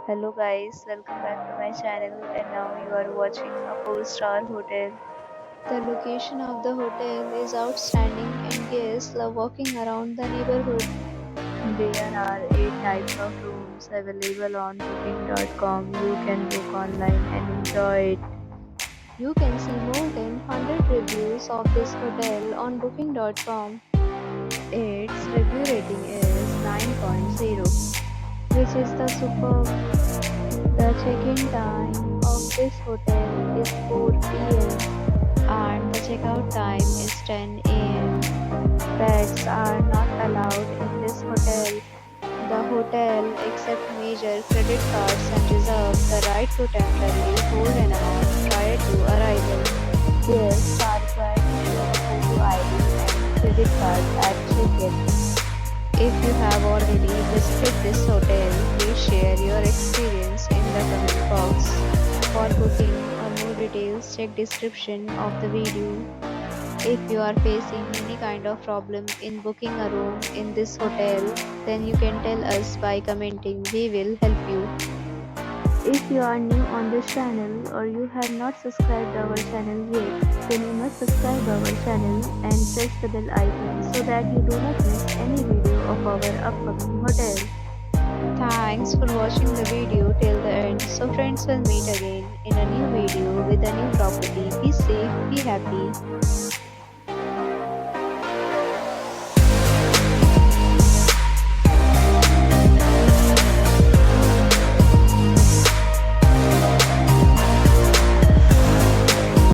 Hello guys, welcome back to my channel and now you are watching a 4-star hotel. The location of the hotel is outstanding and guests love walking around the neighborhood. There are 8 types of rooms available on booking.com. You can book online and enjoy it. You can see more than 100 reviews of this hotel on booking.com, Its review rating is 9.0, which is the superb. The check-in time of this hotel is 4 p.m. and the checkout time is 10 a.m. pets are not allowed in this hotel. The hotel accepts major credit cards and reserves the right to temporarily hold an amount prior to arrival. Guests are required to show a photo ID and credit card at check-in. If you have already visited this hotel, please share your experience in the comment box. For booking or more details, check description of the video. If you are facing any kind of problem in booking a room in this hotel, then you can tell us by commenting. We will help you. If you are new on this channel or you have not subscribed our channel yet, then you must subscribe our channel and press the bell icon so that you do not miss any video of our upcoming hotel. Thanks for watching the video till the end. So friends, will meet again in a new video with a new property. Be safe, be happy.